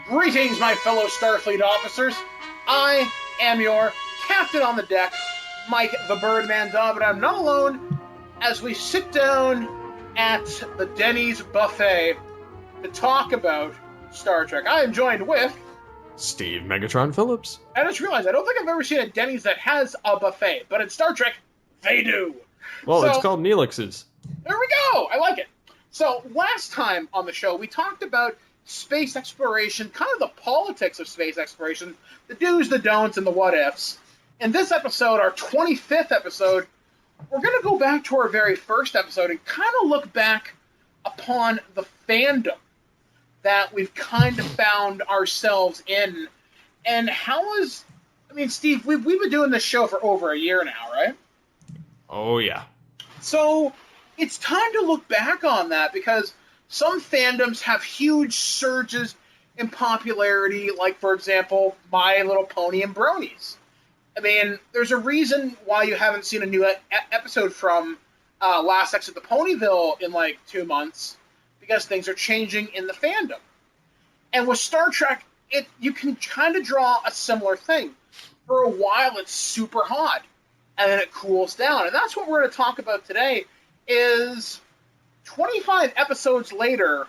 Greetings, my fellow Starfleet officers. I am your captain on the deck, Mike the Birdman Dub, but I'm not alone as we sit down at the Denny's buffet to talk about Star Trek. I am joined with Steve Megatron Phillips. I just realized I don't think I've ever seen a Denny's that has a buffet, but in Star Trek, they do. Well, it's called Neelix's. There we go. I like it. So last time on the show, we talked about space exploration, kind of the politics of space exploration, the do's, the don'ts, and the what-ifs. In this episode, our 25th episode, we're going to go back to our very first episode and kind of look back upon the fandom that we've kind of found ourselves in. And Steve, we've been doing this show for over a year now, right? Oh, yeah. So it's time to look back on that because some fandoms have huge surges in popularity, like, for example, My Little Pony and Bronies. I mean, there's a reason why you haven't seen a new episode from Last Exit to Ponyville in, 2 months, because things are changing in the fandom. And with Star Trek, you can kind of draw a similar thing. For a while, it's super hot, and then it cools down. And that's what we're going to talk about today, is 25 episodes later,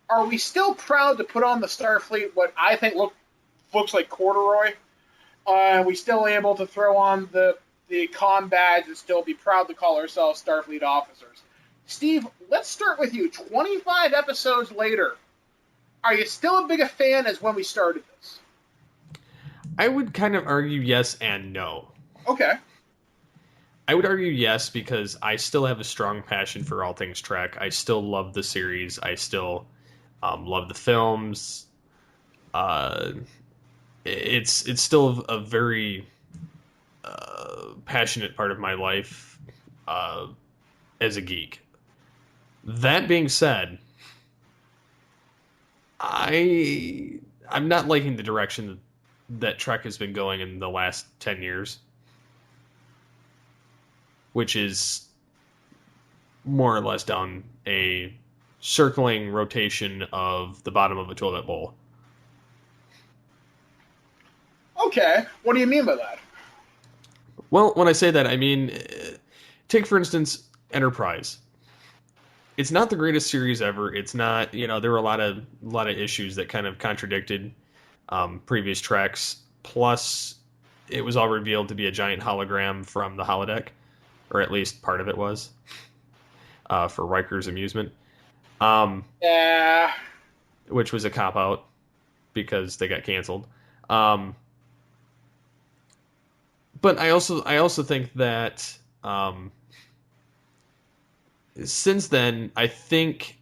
are we still proud to put on the Starfleet what I think looks like corduroy? Are we still able to throw on the comm badge and still be proud to call ourselves Starfleet officers? Steve, let's start with you. 25 episodes later, are you still as big a fan as when we started this? I would kind of argue yes and no. Okay. I would argue yes because I still have a strong passion for all things Trek. I still love the series. I still love the films. It's still a very passionate part of my life as a geek. That being said, I'm not liking the direction that Trek has been going in the last 10 years. Which is more or less down a circling rotation of the bottom of a toilet bowl. Okay. What do you mean by that? Well, when I say that, I mean, take, for instance, Enterprise. It's not the greatest series ever. It's not, there were a lot of issues that kind of contradicted previous Treks. Plus, it was all revealed to be a giant hologram from the holodeck. Or at least part of it was, for Riker's amusement. Yeah. Which was a cop-out, because they got canceled. But I also think that since then, I think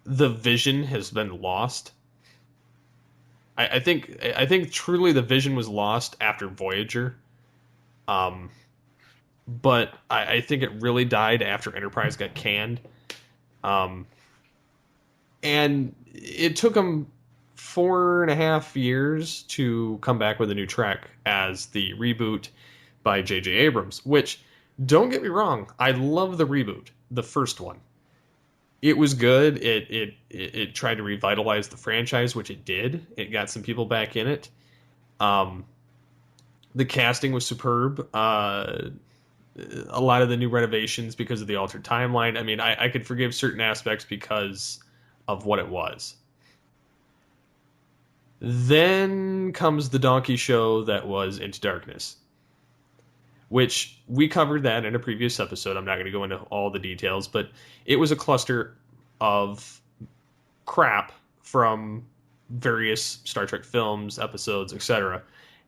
the vision has been lost. I think truly the vision was lost after Voyager. But I think it really died after Enterprise got canned. And it took them 4.5 years to come back with a new Trek as the reboot by J.J. Abrams, which, don't get me wrong, I love the reboot, the first one. It was good. It tried to revitalize the franchise, which it did. It got some people back in it. The casting was superb. A lot of the new renovations because of the altered timeline. I mean, I could forgive certain aspects because of what it was. Then comes the donkey show that was Into Darkness, which we covered that in a previous episode. I'm not going to go into all the details, but it was a cluster of crap from various Star Trek films, episodes, etc.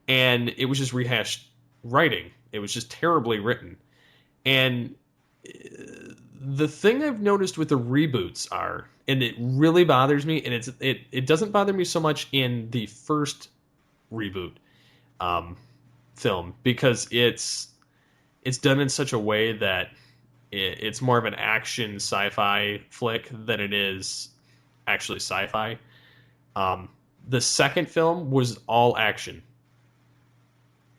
And it was just rehashed writing. It was just terribly written. And the thing I've noticed with the reboots are, and it really bothers me, and it doesn't bother me so much in the first reboot film, because it's done in such a way that it's more of an action sci-fi flick than it is actually sci-fi. The second film was all action.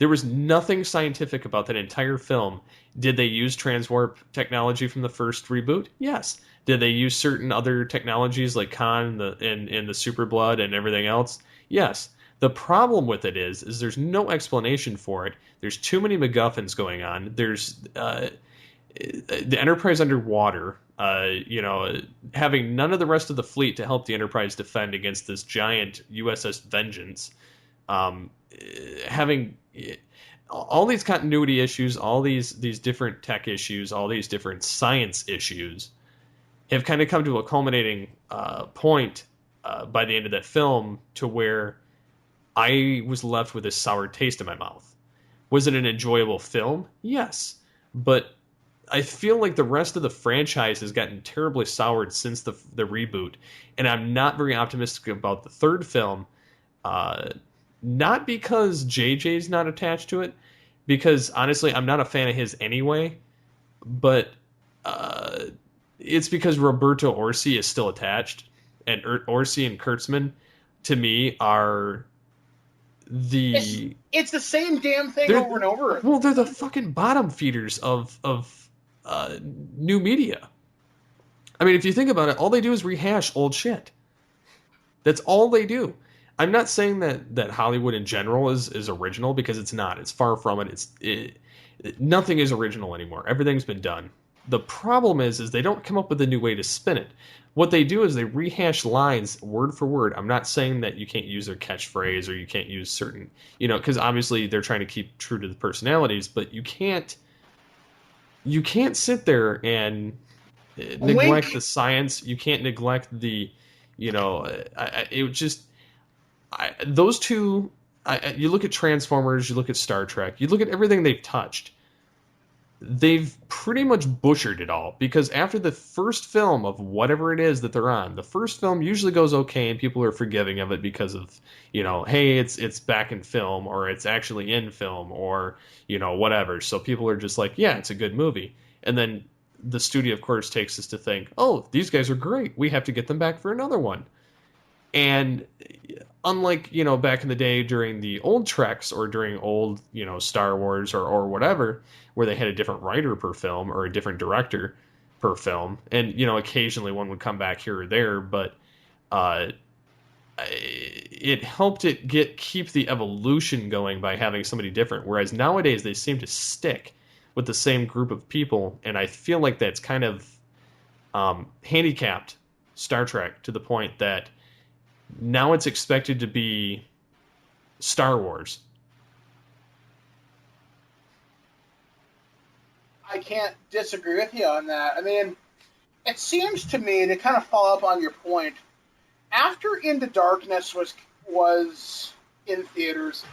There was nothing scientific about that entire film. Did they use transwarp technology from the first reboot? Yes. Did they use certain other technologies like Khan and the super blood and everything else? Yes. The problem with it is there's no explanation for it. There's too many MacGuffins going on. There's the Enterprise underwater, having none of the rest of the fleet to help the Enterprise defend against this giant USS Vengeance, having all these continuity issues, all these different tech issues, all these different science issues have kind of come to a culminating point by the end of that film to where I was left with a sour taste in my mouth. Was it an enjoyable film? Yes. But I feel like the rest of the franchise has gotten terribly soured since the reboot, and I'm not very optimistic about the third film. Not because JJ's not attached to it, because honestly, I'm not a fan of his anyway. But it's because Roberto Orci is still attached, and Orci and Kurtzman, to me, are it's the same damn thing over and over. Well, they're the fucking bottom feeders of new media. I mean, if you think about it, all they do is rehash old shit. That's all they do. I'm not saying that Hollywood in general is original, because it's not. It's far from it. Nothing is original anymore. Everything's been done. The problem is they don't come up with a new way to spin it. What they do is they rehash lines word for word. I'm not saying that you can't use their catchphrase or you can't use certain, because obviously they're trying to keep true to the personalities, but you can't sit there and neglect the science. You can't neglect the, those two. You look at Transformers, you look at Star Trek, you look at everything they've touched. They've pretty much butchered it all, because after the first film of whatever it is that they're on, the first film usually goes okay and people are forgiving of it because of, hey, it's back in film, or it's actually in film, or, whatever. So people are just like, yeah, it's a good movie. And then the studio, of course, takes us to think, oh, these guys are great. We have to get them back for another one. And unlike, back in the day during the old Treks or during old, Star Wars or whatever, where they had a different writer per film or a different director per film, and, occasionally one would come back here or there, but it helped it keep the evolution going by having somebody different. Whereas nowadays they seem to stick with the same group of people, and I feel like that's kind of handicapped Star Trek to the point that now it's expected to be Star Wars. I can't disagree with you on that. I mean, it seems to me, to kind of follow up on your point, after Into Darkness was in theaters,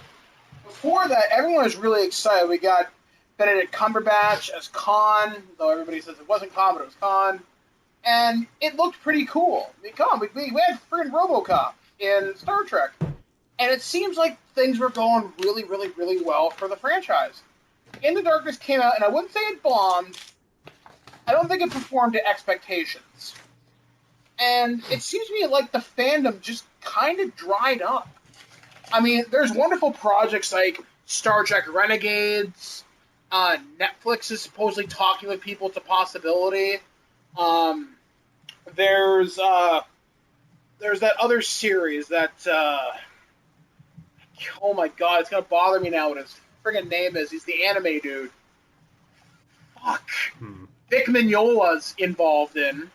before that, everyone was really excited. We got Benedict Cumberbatch as Khan, though everybody says it wasn't Khan, but it was Khan. And it looked pretty cool. We had friggin' RoboCop in Star Trek. And it seems like things were going really, really, really well for the franchise. Into Darkness came out, and I wouldn't say it bombed. I don't think it performed to expectations. And it seems to me like the fandom just kind of dried up. I mean, there's wonderful projects like Star Trek Renegades. Netflix is supposedly talking with people. It's a possibility. There's that other series that, oh my god, it's gonna bother me now what his friggin' name is. He's the anime dude. Fuck. Vic Mignola's involved in.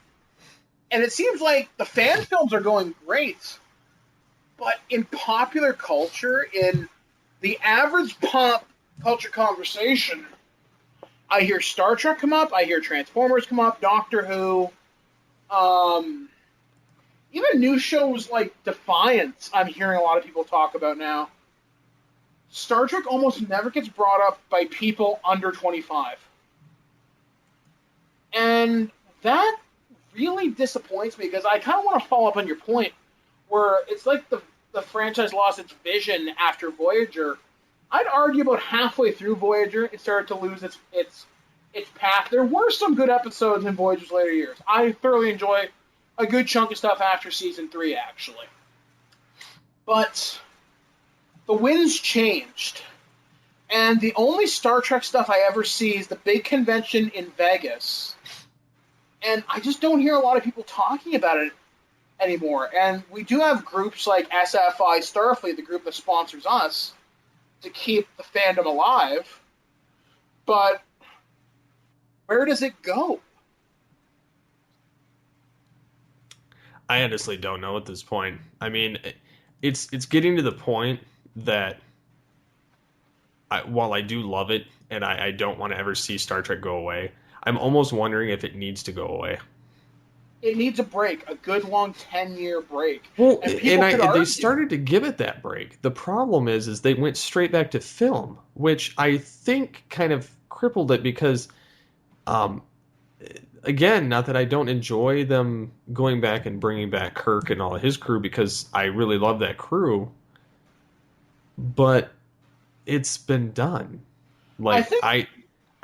And it seems like the fan films are going great, but in popular culture, in the average pop culture conversation, I hear Star Trek come up, I hear Transformers come up, Doctor Who, even new shows like Defiance, I'm hearing a lot of people talk about now. Star Trek almost never gets brought up by people under 25. And that really disappoints me, because I kind of want to follow up on your point, where it's like the franchise lost its vision after Voyager. I'd argue about halfway through Voyager, it started to lose its path. There were some good episodes in Voyager's later years. I thoroughly enjoy a good chunk of stuff after Season 3, actually. But the winds changed. And the only Star Trek stuff I ever see is the big convention in Vegas. And I just don't hear a lot of people talking about it anymore. And we do have groups like SFI Starfleet, the group that sponsors us, to keep the fandom alive. But where does it go? I honestly don't know at this point. I mean, it's getting to the point that while I do love it and I don't want to ever see Star Trek go away, I'm almost wondering if it needs to go away. It needs a break, a good long 10-year break. Well, And they started to give it that break. The problem is they went straight back to film, which I think kind of crippled it because, again, not that I don't enjoy them going back and bringing back Kirk and all of his crew because I really love that crew, but it's been done. Like I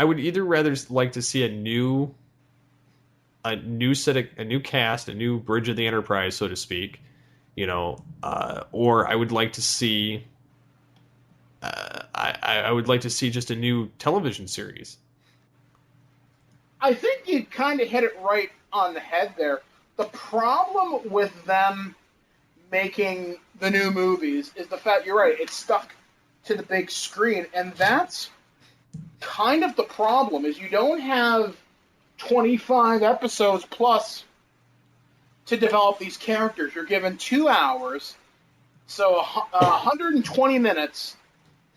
would either rather like to see a new cast, a new Bridge of the Enterprise, so to speak, or I would like to see, I would like to see just a new television series. I think you kind of hit it right on the head there. The problem with them making the new movies is the fact, you're right, it's stuck to the big screen, and that's kind of the problem, is you don't have 25 episodes plus to develop these characters. You're given 2 hours, so 120 minutes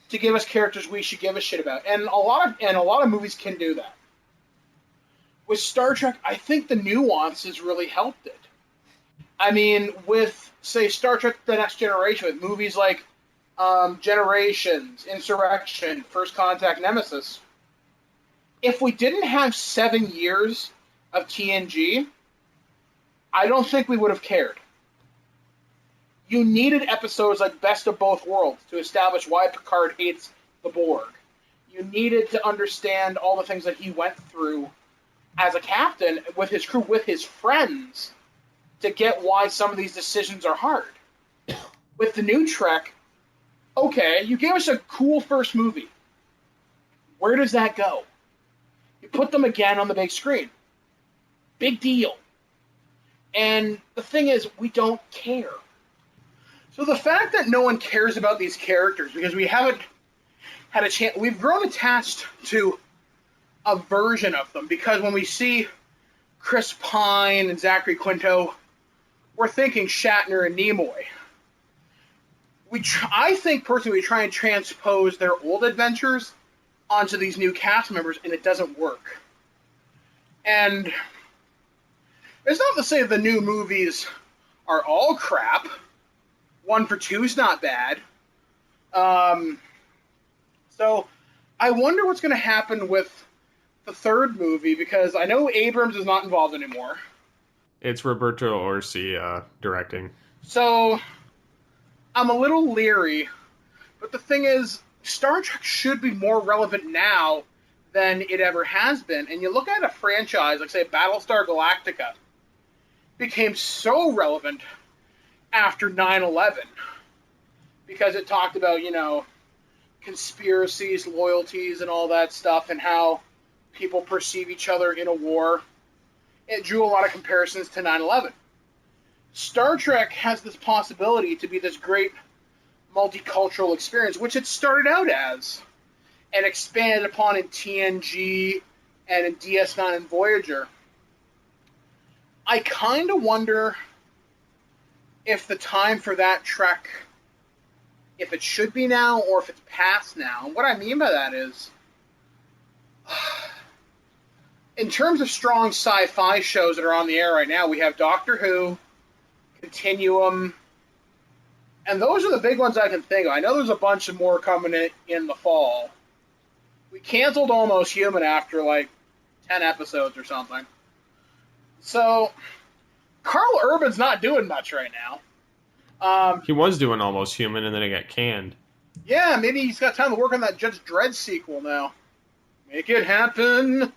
to give us characters we should give a shit about, and a lot of movies can do that. With Star Trek, I think the nuances really helped it. I mean, with, say, Star Trek The Next Generation, with movies like Generations, Insurrection, First Contact, Nemesis, if we didn't have 7 years of TNG, I don't think we would have cared. You needed episodes like Best of Both Worlds to establish why Picard hates the Borg. You needed to understand all the things that he went through as a captain with his crew, with his friends, to get why some of these decisions are hard. With the new Trek, okay, you gave us a cool first movie. Where does that go? You put them again on the big screen. Big deal. And the thing is, we don't care. So the fact that no one cares about these characters, because we haven't had a chance, we've grown attached to a version of them, because when we see Chris Pine and Zachary Quinto, we're thinking Shatner and Nimoy. I think personally we try and transpose their old adventures onto these new cast members, and it doesn't work. And it's not to say the new movies are all crap. 1 for 2 is not bad. So I wonder what's going to happen with the third movie, because I know Abrams is not involved anymore. It's Roberto Orci directing. So I'm a little leery, but the thing is, Star Trek should be more relevant now than it ever has been. And you look at a franchise like, say, Battlestar Galactica, became so relevant after 9/11 because it talked about, conspiracies, loyalties, and all that stuff, and how people perceive each other in a war. It drew a lot of comparisons to 9/11. Star Trek has this possibility to be this great multicultural experience, which it started out as, and expanded upon in TNG and in DS9 and Voyager. I kind of wonder if the time for that Trek, if it should be now or if it's past now. And what I mean by that is, in terms of strong sci-fi shows that are on the air right now, we have Doctor Who, Continuum, and those are the big ones I can think of. I know there's a bunch of more coming in the fall. We canceled Almost Human after like 10 episodes or something. So Carl Urban's not doing much right now. He was doing Almost Human, and then it got canned. Yeah, maybe he's got time to work on that Judge Dredd sequel now. Make it happen.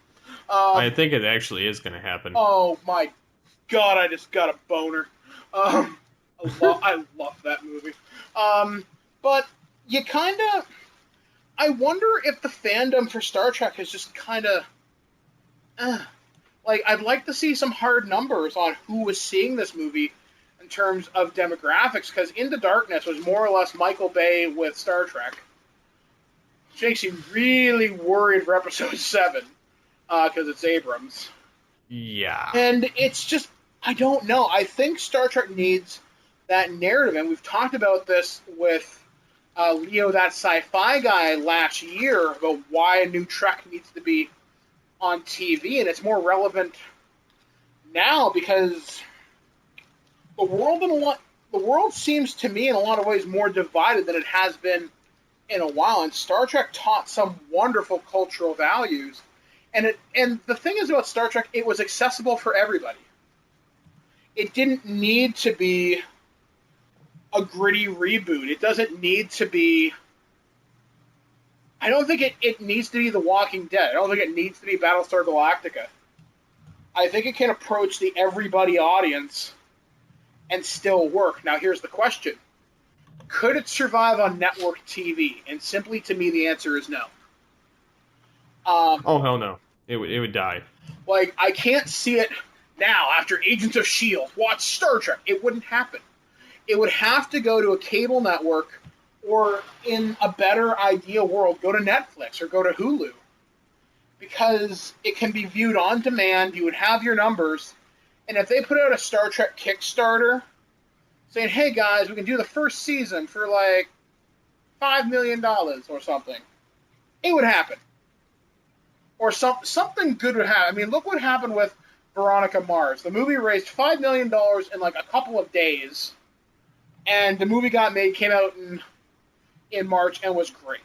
I think it actually is going to happen. Oh my god, I just got a boner. I love that movie. But you kind of, I wonder if the fandom for Star Trek is just kind of, like, I'd like to see some hard numbers on who was seeing this movie in terms of demographics, because Into Darkness was more or less Michael Bay with Star Trek. Which makes you really worried for Episode 7, because it's Abrams. Yeah. And it's just, I don't know. I think Star Trek needs that narrative, and we've talked about this with Leo, that sci-fi guy, last year about why a new Trek needs to be on TV, and it's more relevant now because the world seems to me in a lot of ways more divided than it has been in a while, and Star Trek taught some wonderful cultural values. And the thing is about Star Trek, it was accessible for everybody. It didn't need to be a gritty reboot. It doesn't need to be... I don't think it needs to be The Walking Dead. I don't think it needs to be Battlestar Galactica. I think it can approach the everybody audience and still work. Now, here's the question. Could it survive on network TV? And simply, to me, the answer is no. Oh, hell no. It would die. Like, I can't see it now after Agents of S.H.I.E.L.D. Watch Star Trek. It wouldn't happen. It would have to go to a cable network, or in a better ideal world, go to Netflix or go to Hulu. Because it can be viewed on demand, you would have your numbers, and if they put out a Star Trek Kickstarter saying, hey guys, we can do the first season for like $5 million or something, it would happen. Or something good would happen. I mean, look what happened with Veronica Mars. The movie raised $5 million in like a couple of days, and the movie got made, came out in March, and was great.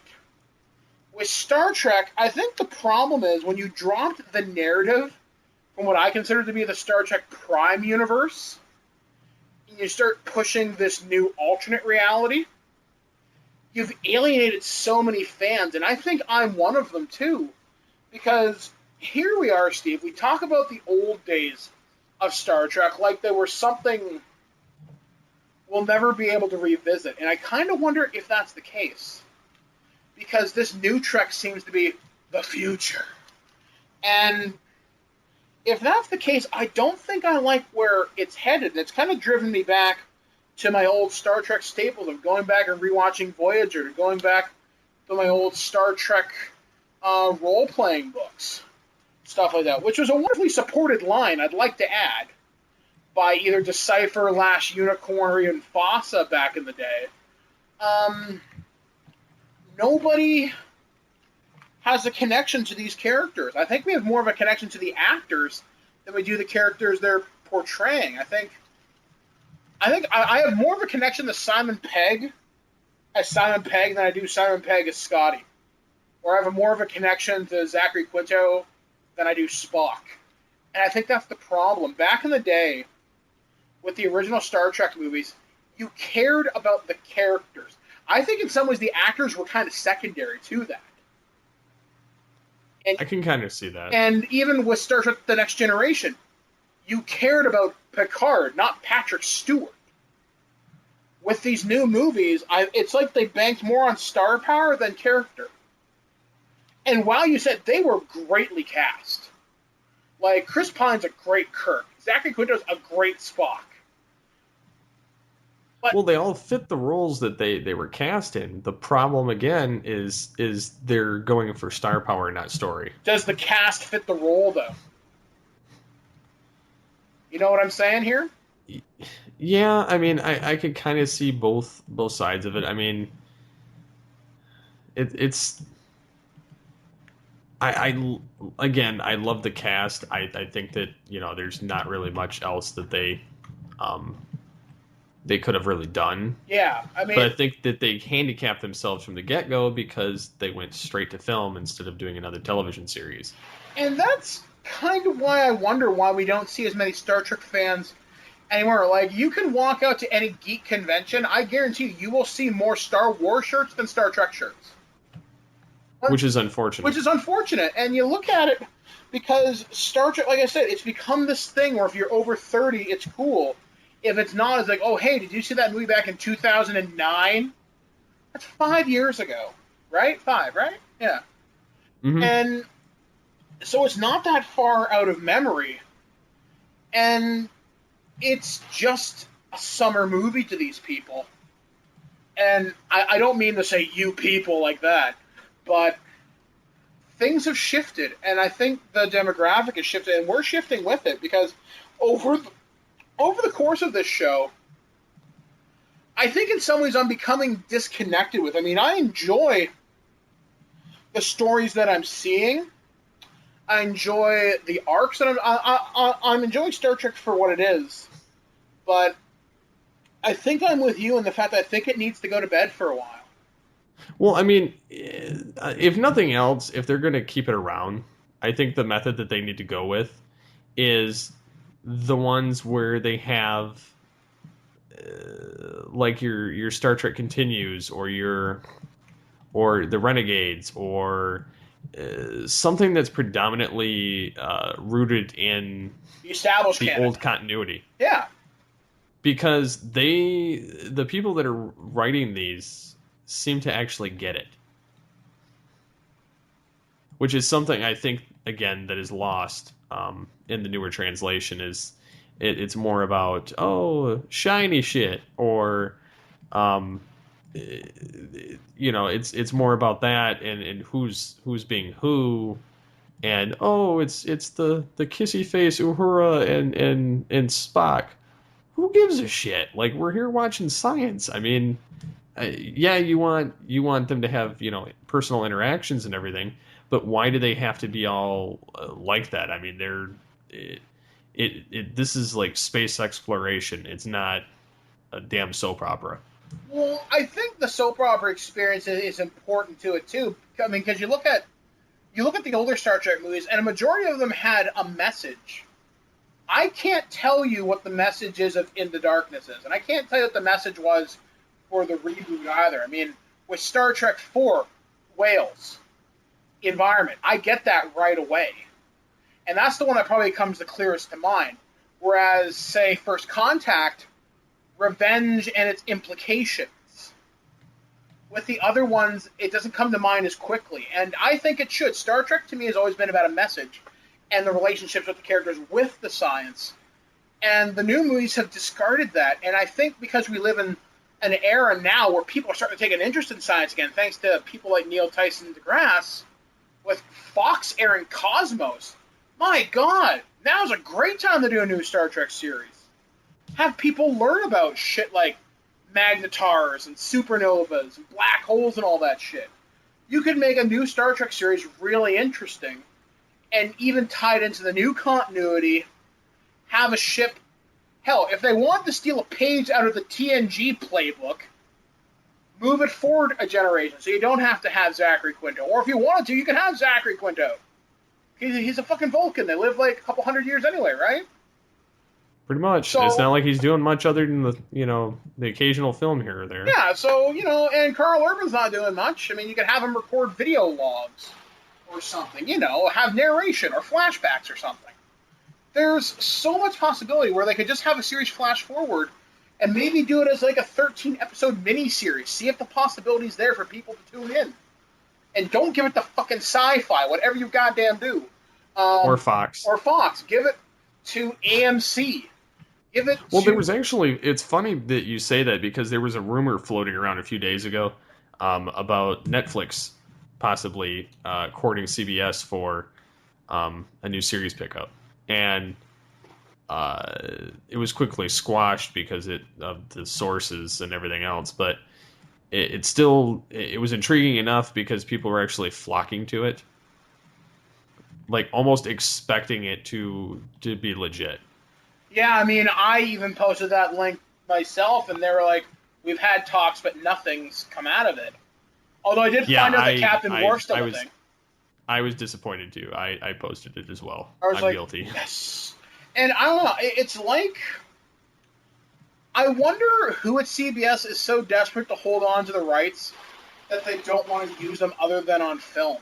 With Star Trek, I think the problem is when you dropped the narrative from what I consider to be the Star Trek Prime universe, and you start pushing this new alternate reality, you've alienated so many fans, and I think I'm one of them too. Because here we are, Steve, we talk about the old days of Star Trek like they were something we'll never be able to revisit, and I kind of wonder if that's the case. Because this new Trek seems to be the future. And if that's the case, I don't think I like where it's headed. And it's kind of driven me back to my old Star Trek staples of going back and rewatching Voyager, to going back to my old Star Trek role-playing books, stuff like that, which was a wonderfully supported line, I'd like to add, by either Decipher, Lash Unicorn, or even FOSSA back in the day. Nobody has a connection to these characters. I think we have more of a connection to the actors than we do the characters they're portraying. I think I have more of a connection to Simon Pegg than I do Simon Pegg as Scotty. Or I have more of a connection to Zachary Quinto than I do Spock. And I think that's the problem. Back in the day, with the original Star Trek movies, you cared about the characters. I think in some ways the actors were kind of secondary to that. And, I can kind of see that. And even with Star Trek The Next Generation, you cared about Picard, not Patrick Stewart. With these new movies, it's like they banked more on star power than character. And while you said they were greatly cast, like Chris Pine's a great Kirk, Zachary Quinto's a great Spock. But, well, they all fit the roles that they were cast in. The problem again is they're going for star power, not story. Does the cast fit the role though? You know what I'm saying here? Yeah, I mean, I could kind of see both sides of it. I mean, it's. I love the cast. I think that, there's not really much else that they could have really done. Yeah, I mean... But I think that they handicapped themselves from the get-go because they went straight to film instead of doing another television series. And that's kind of why I wonder why we don't see as many Star Trek fans anymore. Like, you can walk out to any geek convention, I guarantee you will see more Star Wars shirts than Star Trek shirts. Which is unfortunate. And you look at it, because Star Trek, like I said, it's become this thing where if you're over 30, it's cool. If it's not, it's like, oh, hey, did you see that movie back in 2009? That's 5 years ago. right? 5, right? Yeah. Mm-hmm. And so it's not that far out of memory. And it's just a summer movie to these people. And I don't mean to say you people like that, but things have shifted, and I think the demographic has shifted, and we're shifting with it because over over the course of this show, I think in some ways I'm becoming disconnected with. I mean, I enjoy the stories that I'm seeing. I enjoy the arcs that I'm enjoying Star Trek for what it is, but I think I'm with you in the fact that I think it needs to go to bed for a while. Well, I mean, if nothing else, if they're going to keep it around, I think the method that they need to go with is the ones where they have like your Star Trek Continues or the Renegades or something that's predominantly rooted in The established the canon. old continuity. Yeah. Because the people that are writing these seem to actually get it. Which is something I think, again, that is lost in the newer translation is it's more about, oh, shiny shit, or it's more about that and who's being who, and oh, it's the kissy face Uhura and Spock. Who gives a shit? Like, we're here watching science. I mean, yeah, you want them to have personal interactions and everything, but why do they have to be all like that? I mean, this is like space exploration. It's not a damn soap opera. Well, I think the soap opera experience is important to it too. I mean, because you look at the older Star Trek movies, and a majority of them had a message. I can't tell you what the message is of In the Darkness is, and I can't tell you what the message was for the reboot either. I mean, with Star Trek 4, Wales, environment, I get that right away. And that's the one that probably comes the clearest to mind. Whereas, say, First Contact, revenge and its implications. With the other ones, it doesn't come to mind as quickly. And I think it should. Star Trek, to me, has always been about a message and the relationships with the characters with the science. And the new movies have discarded that. And I think because we live in an era now where people are starting to take an interest in science again, thanks to people like Neil Tyson deGrasse, with Fox airing Cosmos, my God, now's a great time to do a new Star Trek series. Have people learn about shit like magnetars and supernovas and black holes and all that shit. You could make a new Star Trek series really interesting and even tied into the new continuity, have a ship. Hell, if they want to steal a page out of the TNG playbook, move it forward a generation so you don't have to have Zachary Quinto. Or if you wanted to, you can have Zachary Quinto. He's a fucking Vulcan. They live like a couple hundred years anyway, right? Pretty much. So, it's not like he's doing much other than the occasional film here or there. Yeah, so, and Carl Urban's not doing much. I mean, you could have him record video logs or something, have narration or flashbacks or something. There's so much possibility where they could just have a series flash forward and maybe do it as like a 13-episode mini-series. See if the possibility's there for people to tune in. And don't give it to fucking Sci-Fi, whatever you goddamn do. Or Fox. Or Fox. Give it to AMC. There was actually, it's funny that you say that because there was a rumor floating around a few days ago about Netflix possibly courting CBS for a new series pickup. And it was quickly squashed because of the sources and everything else. But it was intriguing enough because people were actually flocking to it. Like almost expecting it to be legit. Yeah, I mean, I even posted that link myself, and they were like, "We've had talks, but nothing's come out of it." Although I did find out that Captain Worf's still a thing. I was disappointed too. I posted it as well. I'm guilty. Yes. And I don't know. It's like, I wonder who at CBS is so desperate to hold on to the rights that they don't want to use them other than on film.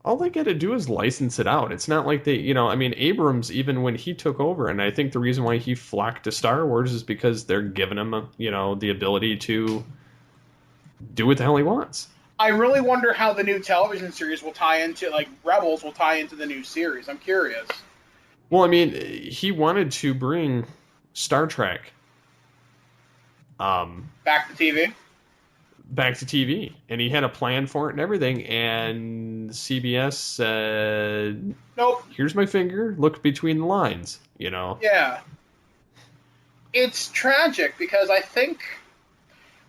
All they got to do is license it out. It's not like they, Abrams, even when he took over, and I think the reason why he flocked to Star Wars is because they're giving him, the ability to do what the hell he wants. I really wonder how the new television series will tie into, like, Rebels will tie into the new series. I'm curious. Well, I mean, he wanted to bring Star Trek Back to TV. back to TV, and he had a plan for it and everything. And CBS said, Nope. "Here's my finger. Look between the lines." You know. Yeah. It's tragic because I think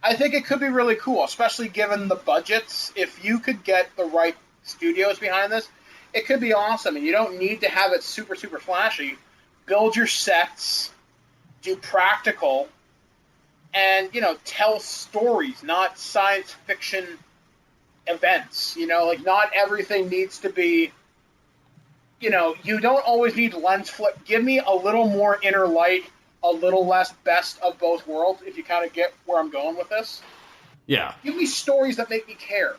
it could be really cool, especially given the budgets. If you could get the right studios behind this, it could be awesome. And you don't need to have it super, super flashy. Build your sets, do practical, and, tell stories, not science fiction events. Like, not everything needs to be, you don't always need lens flip. Give me a little more inner light, a little less best of both worlds, if you kind of get where I'm going with this. Yeah. Give me stories that make me care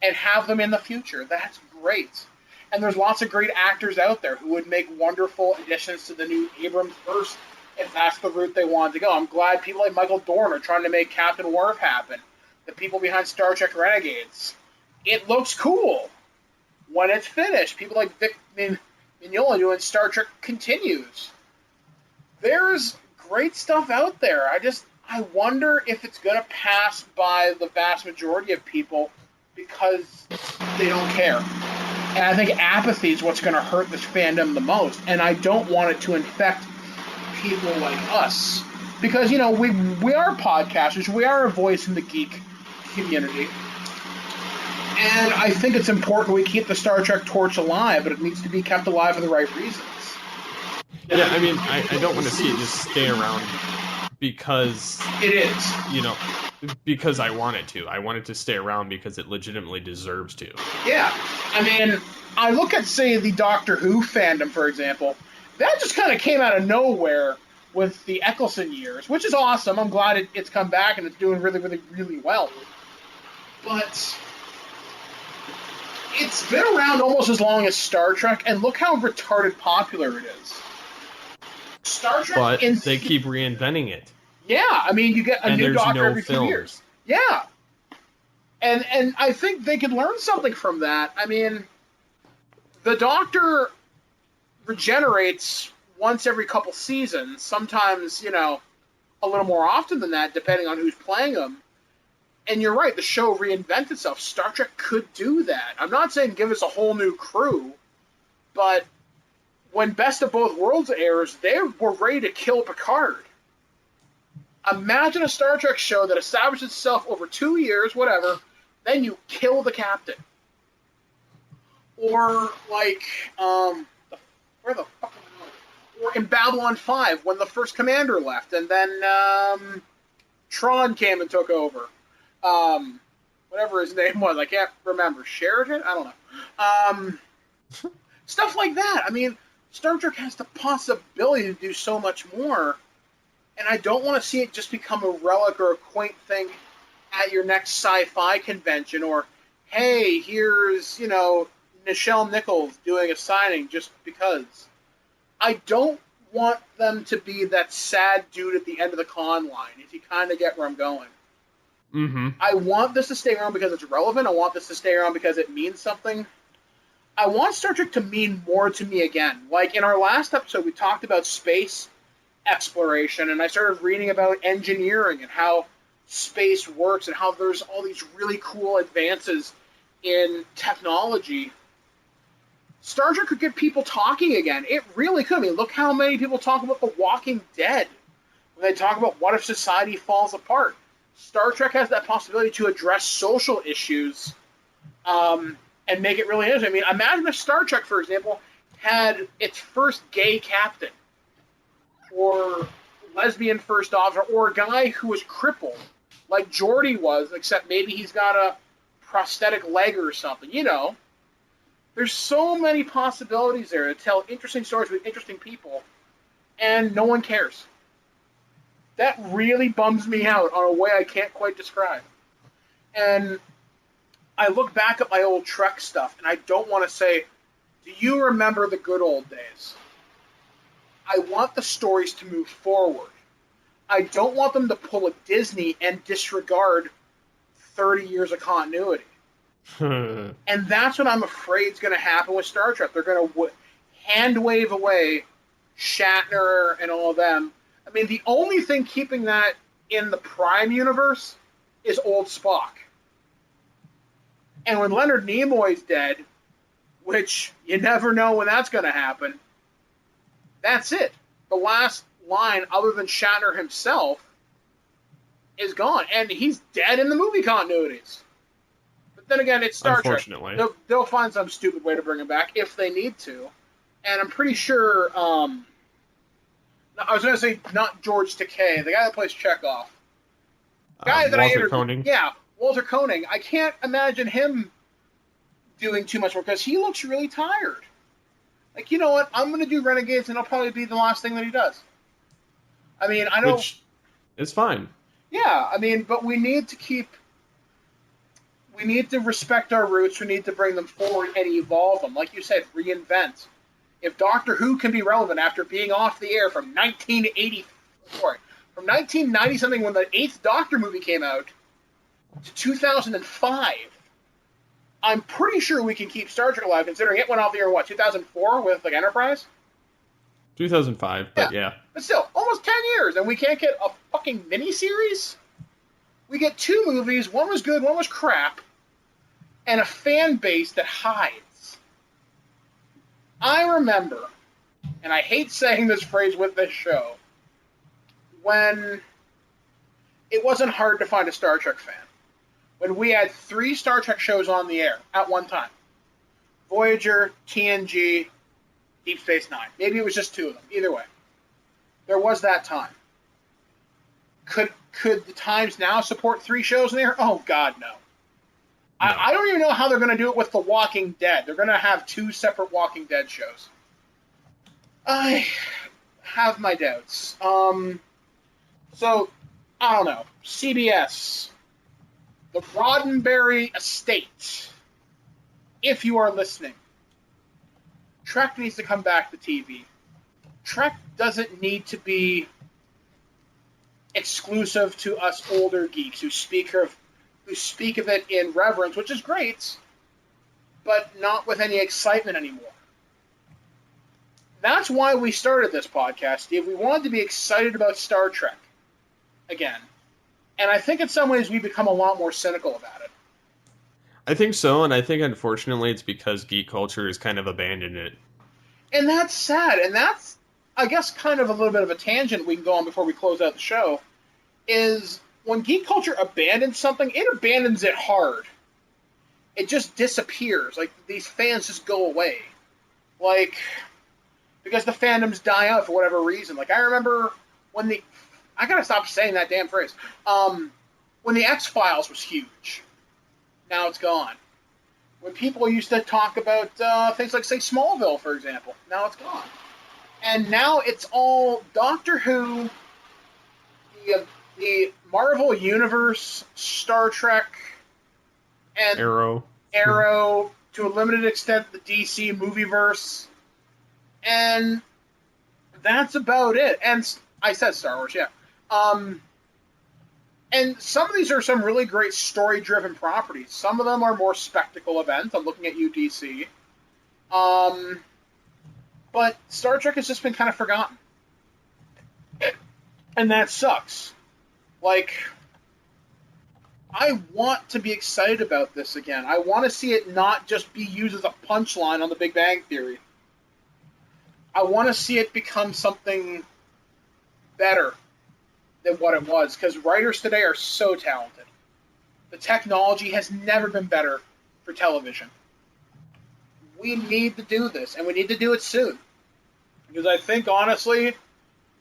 and have them in the future. That's great. And there's lots of great actors out there who would make wonderful additions to the new Abrams verse if that's the route they wanted to go. I'm glad people like Michael Dorn are trying to make Captain Worf happen. The people behind Star Trek Renegades. It looks cool when it's finished. People like Vic Mignola doing Star Trek Continues. There's great stuff out there. I wonder if it's going to pass by the vast majority of people because they don't care. And I think apathy is what's going to hurt this fandom the most. And I don't want it to infect people like us. Because, we are podcasters. We are a voice in the geek community. And I think it's important we keep the Star Trek torch alive, but it needs to be kept alive for the right reasons. Yeah, I mean, I don't want to see it just stay around because... It is. Because I want it to. I want it to stay around because it legitimately deserves to. Yeah. I mean, I look at, say, the Doctor Who fandom, for example. That just kind of came out of nowhere with the Eccleston years, which is awesome. I'm glad it's come back and it's doing really, really, really well. But it's been around almost as long as Star Trek, and look how retarded popular it is. Star Trek, but they keep reinventing it. Yeah, I mean, you get a new Doctor every few years. Yeah, and I think they could learn something from that. I mean, the Doctor regenerates once every couple seasons. Sometimes, a little more often than that, depending on who's playing them. And you're right, the show reinvents itself. Star Trek could do that. I'm not saying give us a whole new crew, but when Best of Both Worlds airs, they were ready to kill Picard. Imagine a Star Trek show that establishes itself over 2 years, whatever, then you kill the captain. Or, like, where the fuck am I? Or in Babylon 5, when the first commander left, and then Tron came and took over. Whatever his name was, I can't remember. Sheridan? I don't know. Stuff like that. I mean, Star Trek has the possibility to do so much more, and I don't want to see it just become a relic or a quaint thing at your next sci-fi convention, or, hey, here's, Nichelle Nichols doing a signing just because. I don't want them to be that sad dude at the end of the con line, if you kind of get where I'm going. Mm-hmm. I want this to stay around because it's relevant. I want this to stay around because it means something. I want Star Trek to mean more to me again. Like, in our last episode, we talked about space exploration, and I started reading about engineering and how space works and how there's all these really cool advances in technology. Star Trek could get people talking again. It really could. I mean, look how many people talk about The Walking Dead when they talk about what if society falls apart. Star Trek has that possibility to address social issues and make it really interesting. I mean, imagine if Star Trek, for example, had its first gay captain or lesbian first officer or a guy who was crippled like Geordi was, except maybe he's got a prosthetic leg or something. There's so many possibilities there to tell interesting stories with interesting people, and no one cares. That really bums me out on a way I can't quite describe. And I look back at my old Trek stuff, and I don't want to say, do you remember the good old days? I want the stories to move forward. I don't want them to pull a Disney and disregard 30 years of continuity. And that's what I'm afraid is going to happen with Star Trek. They're going to hand wave away Shatner and all of them. I mean, the only thing keeping that in the Prime universe is old Spock. And when Leonard Nimoy's dead, which you never know when that's going to happen, that's it. The last line, other than Shatner himself, is gone. And he's dead in the movie continuities. But then again, it's Star Trek. They'll find some stupid way to bring him back if they need to. And I'm pretty sure... I was going to say not George Takei, the guy that plays Chekhov. Walter Koenig? Yeah, Walter Koenig. I can't imagine him doing too much more because he looks really tired. Like, you know what? I'm going to do Renegades, and it'll probably be the last thing that he does. I mean, I know... Which is fine. Yeah, I mean, but we need to respect our roots. We need to bring them forward and evolve them. Like you said, reinvent. If Doctor Who can be relevant after being off the air from 1990-something when the 8th Doctor movie came out, to 2005, I'm pretty sure we can keep Star Trek alive, considering it went off the air, 2004 with, Enterprise? 2005, but yeah. But still, almost 10 years, and we can't get a fucking miniseries? We get 2 movies, one was good, one was crap, and a fan base that hides. I remember, and I hate saying this phrase with this show, when it wasn't hard to find a Star Trek fan. When we had 3 Star Trek shows on the air at one time. Voyager, TNG, Deep Space Nine. Maybe it was just 2 of them. Either way. There was that time. Could the Times now support 3 shows in the air? Oh, God, no. I don't even know how they're going to do it with The Walking Dead. They're going to have 2 separate Walking Dead shows. I have my doubts. So, I don't know. CBS. The Roddenberry Estate. If you are listening. Trek needs to come back to TV. Trek doesn't need to be exclusive to us older geeks who speak of it in reverence, which is great, but not with any excitement anymore. That's why we started this podcast, Steve. We wanted to be excited about Star Trek again. And I think in some ways we've become a lot more cynical about it. I think so, and I think unfortunately it's because geek culture has kind of abandoned it. And that's sad, and that's, I guess, kind of a little bit of a tangent we can go on before we close out the show, is when geek culture abandons something, it abandons it hard. It just disappears. Like, these fans just go away. Like, because the fandoms die out for whatever reason. Like, I remember when I gotta stop saying that damn phrase. When the X-Files was huge. Now it's gone. When people used to talk about things like, say, Smallville, for example. Now it's gone. And now it's all Doctor Who, the Marvel Universe, Star Trek, and Arrow, to a limited extent, the DC Movieverse. And that's about it. And I said Star Wars, yeah. And some of these are some really great story-driven properties. Some of them are more spectacle events. I'm looking at UDC. But Star Trek has just been kind of forgotten. And that sucks. Like, I want to be excited about this again. I want to see it not just be used as a punchline on the Big Bang Theory. I want to see it become something better than what it was, because writers today are so talented. The technology has never been better for television. We need to do this, and we need to do it soon. Because I think, honestly,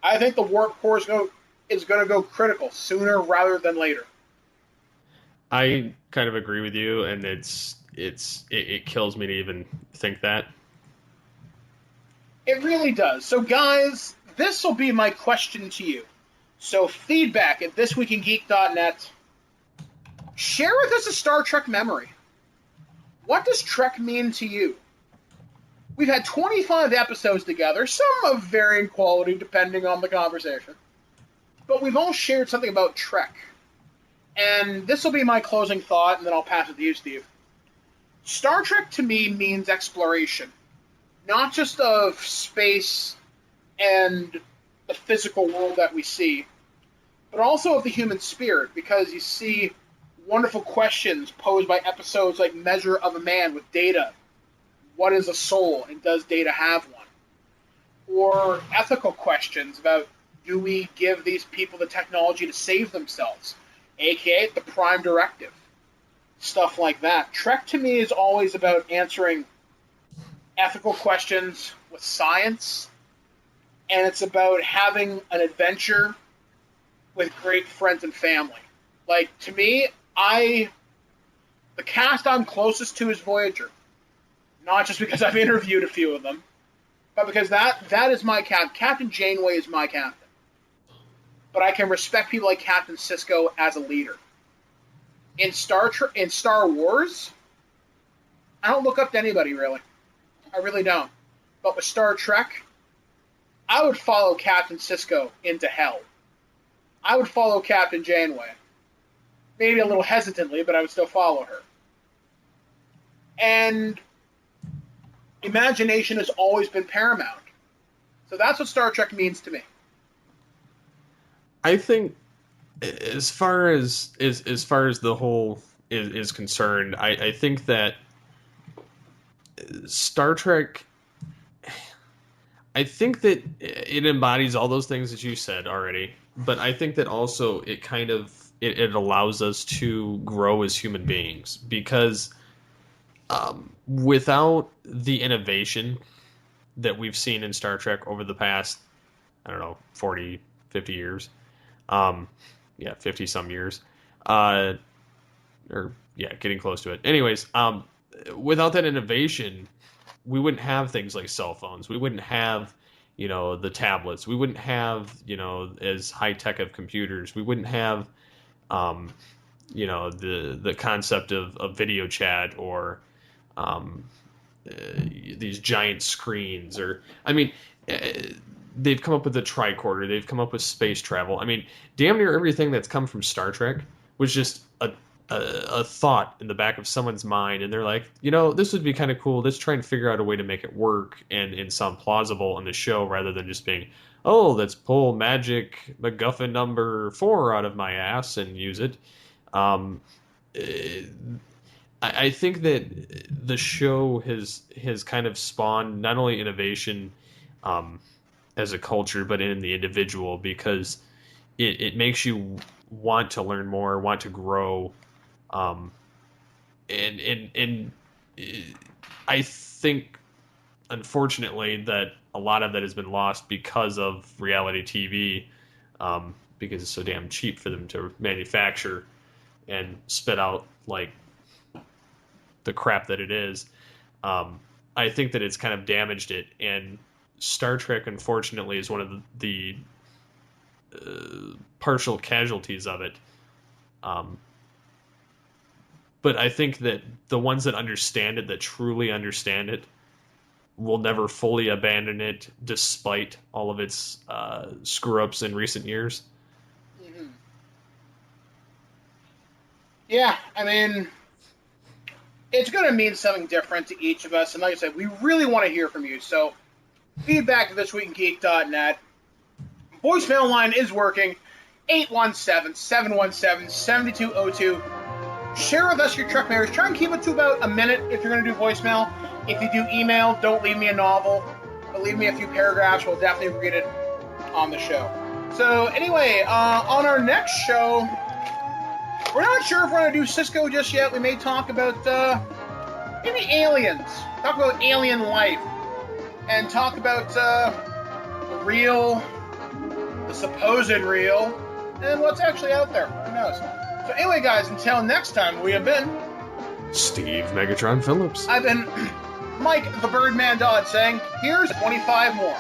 the warp core is going to go critical sooner rather than later. I kind of agree with you, and it kills me to even think that. It really does. So, guys, this will be my question to you. So, feedback at thisweekingeek.net. Share with us a Star Trek memory. What does Trek mean to you? We've had 25 episodes together, some of varying quality depending on the conversation. But we've all shared something about Trek. And this will be my closing thought, and then I'll pass it to you, Steve. Star Trek to me means exploration, not just of space and the physical world that we see, but also of the human spirit, because you see wonderful questions posed by episodes like Measure of a Man with Data. What is a soul, and does Data have one? Or ethical questions about, do we give these people the technology to save themselves, aka the Prime Directive? Stuff like that. Trek to me is always about answering ethical questions with science, and it's about having an adventure with great friends and family. Like, to me, the cast I'm closest to is Voyager. Not just because I've interviewed a few of them, but because that is my captain. Captain Janeway is my captain. But I can respect people like Captain Sisko as a leader. In Star Wars, I don't look up to anybody, really. I really don't. But with Star Trek, I would follow Captain Sisko into hell. I would follow Captain Janeway. Maybe a little hesitantly, but I would still follow her. And imagination has always been paramount. So that's what Star Trek means to me. I think, as far as the whole is concerned, I think that Star Trek, I think that it embodies all those things that you said already, but I think that also it allows us to grow as human beings, because without the innovation that we've seen in Star Trek over the past, 40, 50 years, 50 some years, getting close to it. Anyways, without that innovation, we wouldn't have things like cell phones. We wouldn't have, the tablets. We wouldn't have, as high tech of computers. We wouldn't have, the concept of video chat, or these giant screens, they've come up with the tricorder. They've come up with space travel. Damn near everything that's come from Star Trek was just a thought in the back of someone's mind, and they're like, this would be kind of cool. Let's try and figure out a way to make it work and sound plausible on the show, rather than just being, oh, let's pull magic MacGuffin number 4 out of my ass and use it. I think that the show has kind of spawned not only innovation as a culture, but in the individual, because it makes you want to learn more, want to grow. And I think, unfortunately, that a lot of that has been lost because of reality TV, because it's so damn cheap for them to manufacture and spit out like the crap that it is. I think that it's kind of damaged it, and Star Trek, unfortunately, is one of the partial casualties of it. But I think that the ones that understand it, that truly understand it, will never fully abandon it, despite all of its screw-ups in recent years. Mm-hmm. Yeah, it's going to mean something different to each of us. And like I said, we really want to hear from you. So feedback at thisweekingeek.net. Voicemail line is working. 817-717-7202. Share with us your Trek memories. Try and keep it to about a minute if you're going to do voicemail. If you do email, don't leave me a novel, but leave me a few paragraphs. We'll definitely read it on the show. So anyway, on our next show, we're not sure if we're going to do Cisco just yet. We may talk about maybe aliens. Talk about alien life. And talk about the real, the supposed real, and what's actually out there. Who knows? So anyway, guys, until next time, we have been Steve Megatron Phillips. I've been Mike the Birdman Dodd saying, here's 25 more.